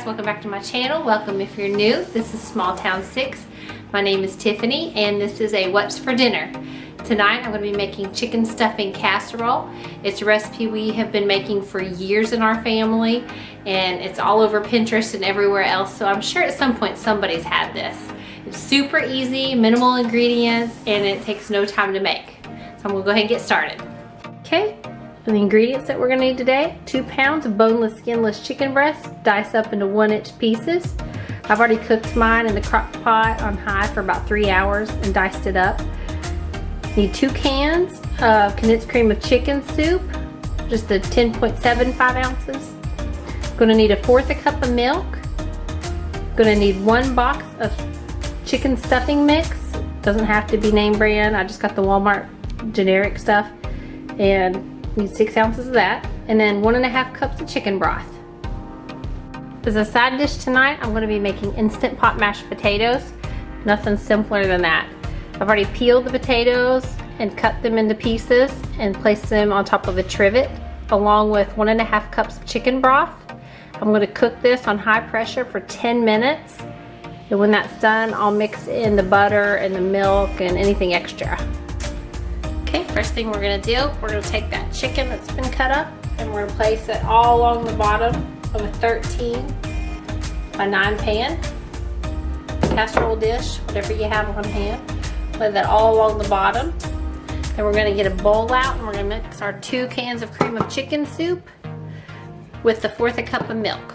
welcome back to my channel. Welcome if you're new. This is Small Town 6. My name is Tiffany and this is a What's for Dinner. Tonight I'm going to be making chicken stuffing casserole. It's a recipe we have been making for years in our family and it's all over Pinterest and everywhere else, so I'm sure at some point somebody's had this. It's super easy, minimal ingredients, and it takes no time to make. So I'm going to go ahead and get started. Okay. For the ingredients that we're going to need today: 2 pounds of boneless, skinless chicken breast, diced up into 1-inch pieces. I've already cooked mine in the crock pot on high for about 3 hours and diced it up. Need 2 cans of condensed cream of chicken soup, just a 10.75 ounces. Going to need 1/4 cup of milk. Going to need 1 box of chicken stuffing mix. Doesn't have to be name brand. I just got the Walmart generic stuff. And need 6 ounces of that, and then 1.5 cups of chicken broth. As a side dish tonight, I'm going to be making instant pot mashed potatoes. Nothing simpler than that. I've already peeled the potatoes and cut them into pieces and placed them on top of a trivet, along with 1.5 cups of chicken broth. I'm going to cook this on high pressure for 10 minutes, and when that's done, I'll mix in the butter and the milk and anything extra. Okay, first thing we're going to do, we're going to take that chicken that's been cut up and we're going to place it all along the bottom of a 13 by 9 pan, casserole dish, whatever you have on hand. Lay that all along the bottom. Then we're going to get a bowl out and we're going to mix our 2 cans of cream of chicken soup with the 1/4 cup of milk.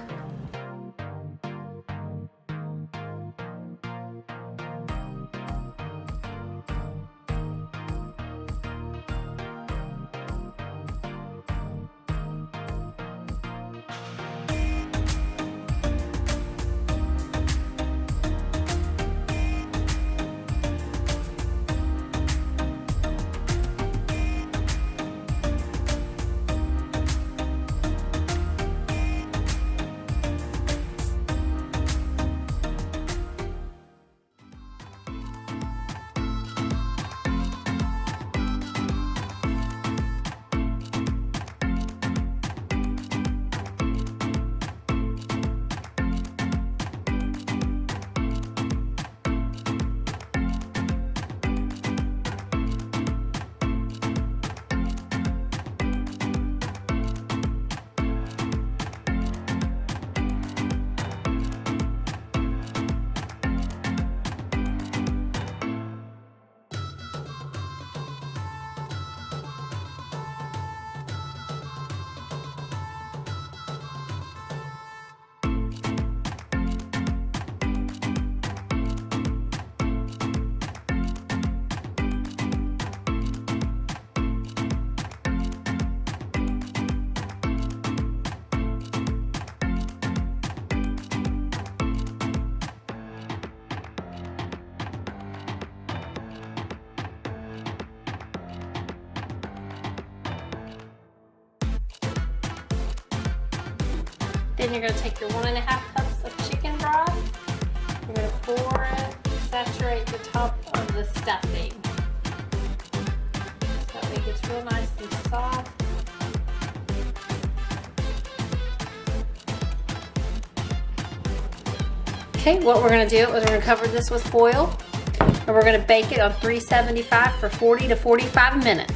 Then you're going to take your 1.5 cups of chicken broth. You're going to pour it, saturate the top of the stuffing. So that way it gets real nice and soft. Okay, what we're going to do is we're going to cover this with foil and we're going to bake it on 375 for 40 to 45 minutes.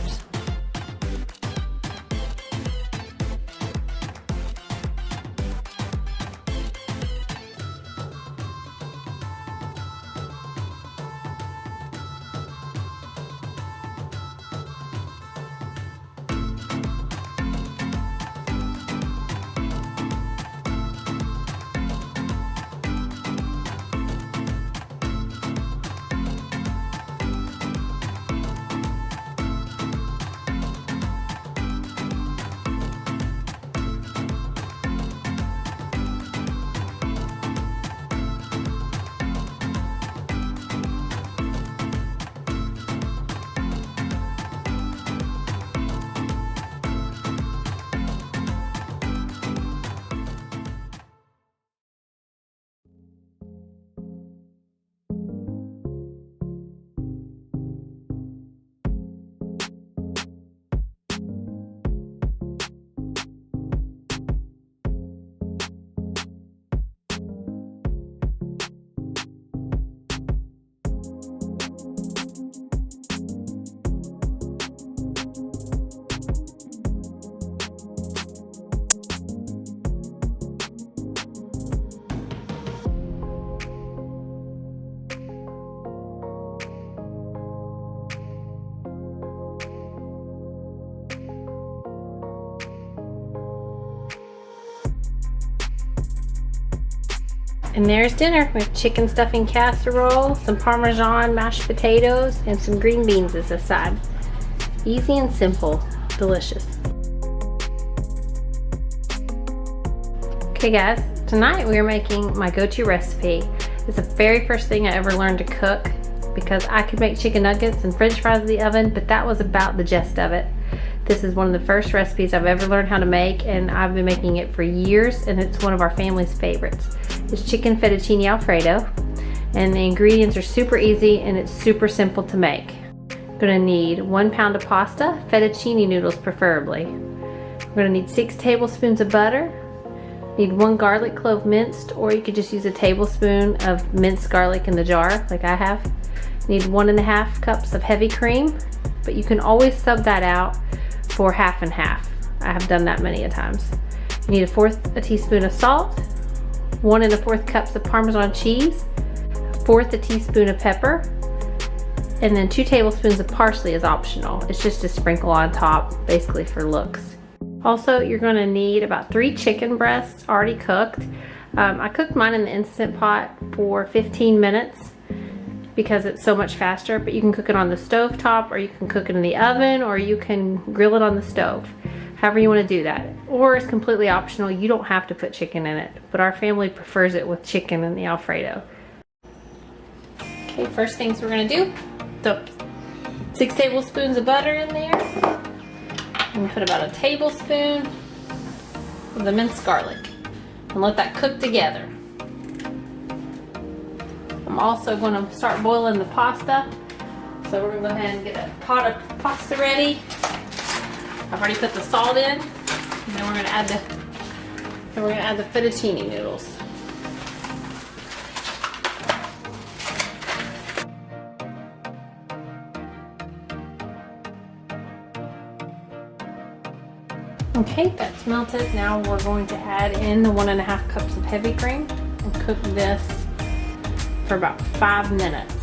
And there's dinner with chicken stuffing casserole, some Parmesan mashed potatoes, and some green beans as a side. Easy and simple, delicious. Okay guys, tonight we are making my go-to recipe. It's the very first thing I ever learned to cook because I could make chicken nuggets and french fries in the oven, but that was about the gist of it. This is one of the first recipes I've ever learned how to make, and I've been making it for years, and it's one of our family's favorites. It's chicken fettuccine Alfredo, and the ingredients are super easy and it's super simple to make. I'm gonna need 1 pound of pasta, fettuccine noodles preferably. We're gonna need 6 tablespoons of butter, need 1 garlic clove minced, or you could just use a tablespoon of minced garlic in the jar like I have. Need 1.5 cups of heavy cream, but you can always sub that out for half and half. I have done that many a times. You need 1/4 teaspoon of salt, 1 1/4 cups of Parmesan cheese, 1/4 teaspoon of pepper, and then 2 tablespoons of parsley is optional. It's just a sprinkle on top, basically for looks. Also, you're gonna need about 3 chicken breasts already cooked. I cooked mine in the Instant Pot for 15 minutes because it's so much faster, but you can cook it on the stove top, or you can cook it in the oven, or you can grill it on the stove. However you want to do that. Or it's completely optional. You don't have to put chicken in it, but our family prefers it with chicken in the Alfredo. Okay, first things we're gonna do, so 6 tablespoons of butter in there. I'm gonna put about a tablespoon of the minced garlic and let that cook together. I'm also going to start boiling the pasta. So we're going to go ahead and get a pot of pasta ready. I've already put the salt in. And then we're going to add the fettuccine noodles. Okay, that's melted. Now we're going to add in the 1.5 cups of heavy cream and cook this for about 5 minutes.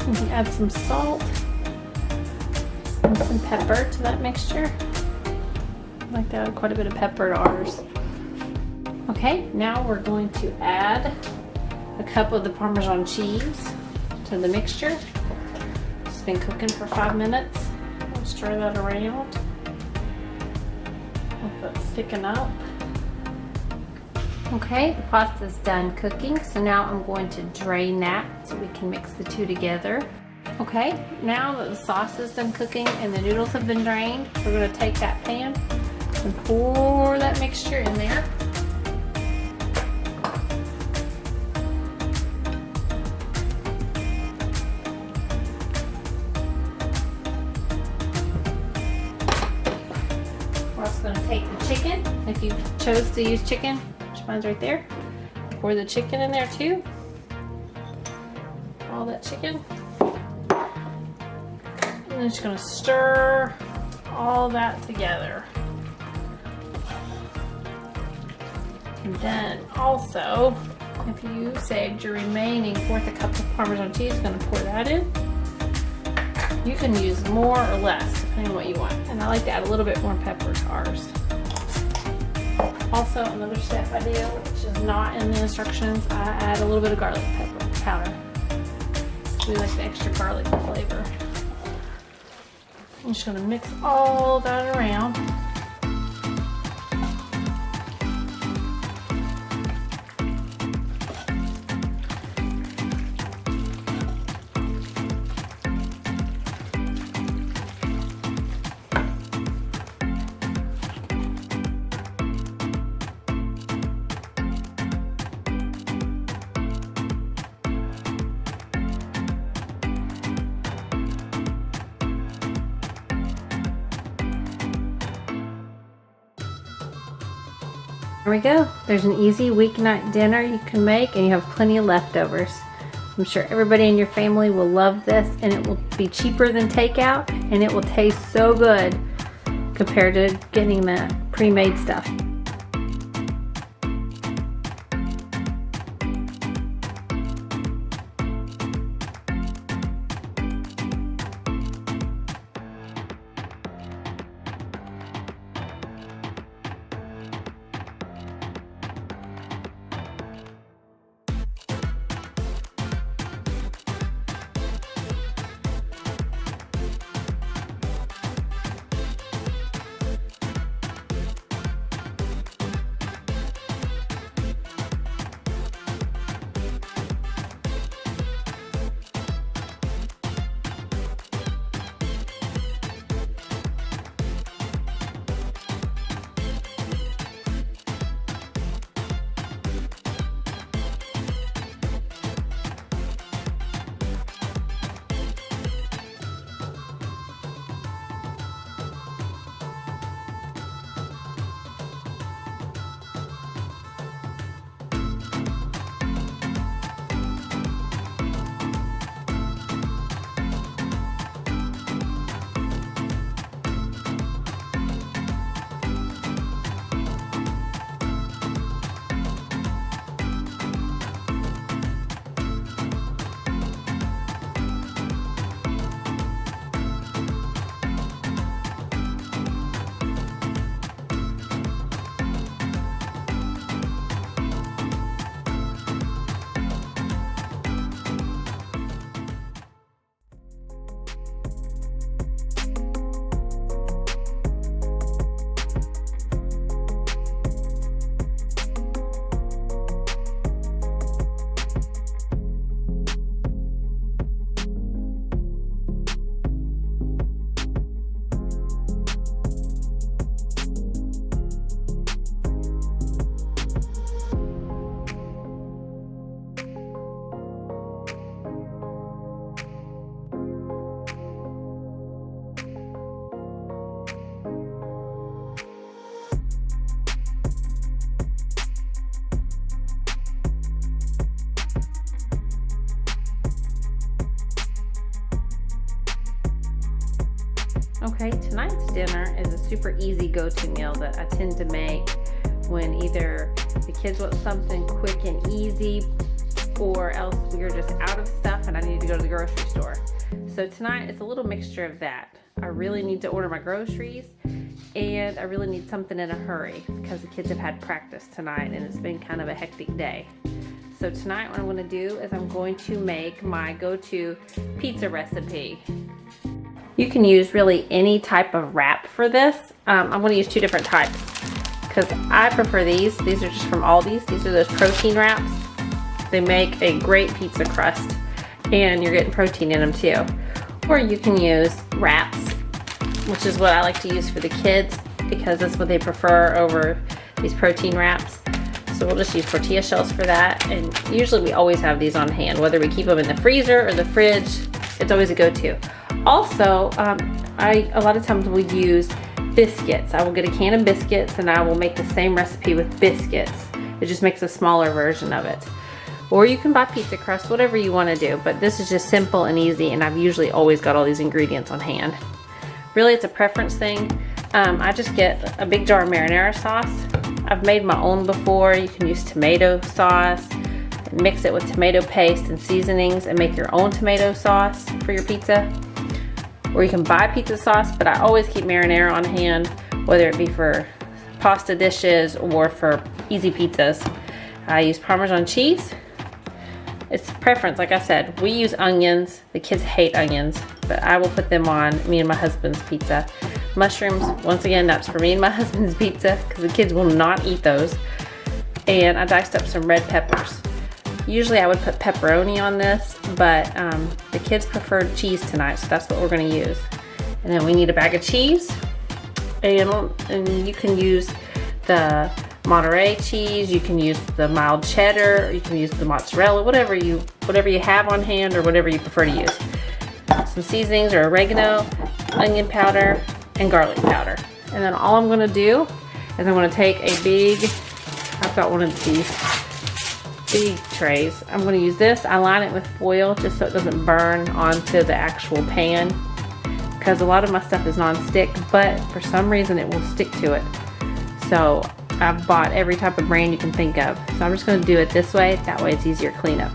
You can add some salt and some pepper to that mixture. I like to add quite a bit of pepper to ours. Okay, now we're going to add a cup of the Parmesan cheese to the mixture. It's been cooking for 5 minutes. I'll stir that around. Let that thicken up. Okay, the pasta's done cooking, so now I'm going to drain that so we can mix the two together. Okay, now that the sauce is done cooking and the noodles have been drained, we're going to take that pan and pour that mixture in there. We're also going to take the chicken, if you chose to use chicken, which mine's right there. Pour the chicken in there too. All that chicken. And then just going to stir all that together. And then also, if you saved your remaining 1/4 cup of Parmesan cheese, I'm going to pour that in. You can use more or less, depending on what you want. And I like to add a little bit more pepper to ours. Also, another step I do, which is not in the instructions, I add a little bit of garlic pepper powder. We like the extra garlic flavor. I'm just going to mix all that around. There we go. There's an easy weeknight dinner you can make, and you have plenty of leftovers. I'm sure everybody in your family will love this, and it will be cheaper than takeout, and it will taste so good compared to getting the pre-made stuff. Okay, tonight's dinner is a super easy go-to meal that I tend to make when either the kids want something quick and easy, or else we are just out of stuff and I need to go to the grocery store. So tonight it's a little mixture of that. I really need to order my groceries, and I really need something in a hurry because the kids have had practice tonight and it's been kind of a hectic day. So tonight what I'm going to do is I'm going to make my go-to pizza recipe. You can use really any type of wrap for this. I'm going to use two different types because I prefer these. These are just from Aldi's. These are those protein wraps. They make a great pizza crust and you're getting protein in them too. Or you can use wraps, which is what I like to use for the kids because that's what they prefer over these protein wraps. So we'll just use tortilla shells for that, and usually we always have these on hand, whether we keep them in the freezer or the fridge. It's always a go-to. Also, a lot of times we use biscuits. I will get a can of biscuits and I will make the same recipe with biscuits. It just makes a smaller version of it. Or you can buy pizza crust, whatever you want to do, but this is just simple and easy, and I've usually always got all these ingredients on hand. Really, it's a preference thing. I just get a big jar of marinara sauce. I've made my own before. You can use tomato sauce, mix it with tomato paste and seasonings and make your own tomato sauce for your pizza. Or you can buy pizza sauce, but I always keep marinara on hand, whether it be for pasta dishes or for easy pizzas. I use Parmesan cheese. It's preference, like I said. We use onions. The kids hate onions, but I will put them on me and my husband's pizza. Mushrooms, once again, that's for me and my husband's pizza because the kids will not eat those. And I diced up some red peppers. Usually I would put pepperoni on this, but the kids preferred cheese tonight, so that's what we're going to use. And then we need a bag of cheese, and you can use the Monterey cheese, you can use the mild cheddar, or you can use the mozzarella, whatever you have on hand or whatever you prefer to use. Some seasonings or oregano, onion powder, and garlic powder. And then all I'm going to do is I'm going to take a big, I've got one of these big trays. I'm going to use this. I line it with foil just so it doesn't burn onto the actual pan, because a lot of my stuff is non-stick, but for some reason it will stick to it. So I've bought every type of brand you can think of. So I'm just going to do it this way. That way it's easier to clean up.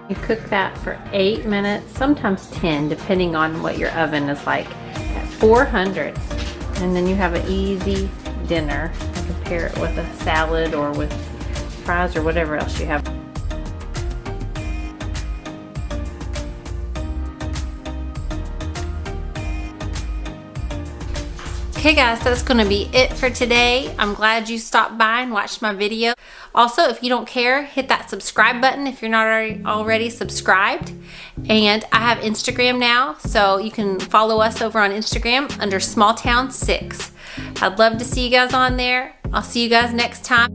You cook that for 8 minutes, sometimes 10, depending on what your oven is like, at 400. And then you have an easy dinner. You can pair it with a salad or with fries or whatever else you have. Okay guys, that's going to be it for today. I'm glad you stopped by and watched my video. Also, if you don't care, hit that subscribe button if you're not already subscribed. And I have Instagram now, so you can follow us over on Instagram under smalltown6. I'd love to see you guys on there. I'll see you guys next time.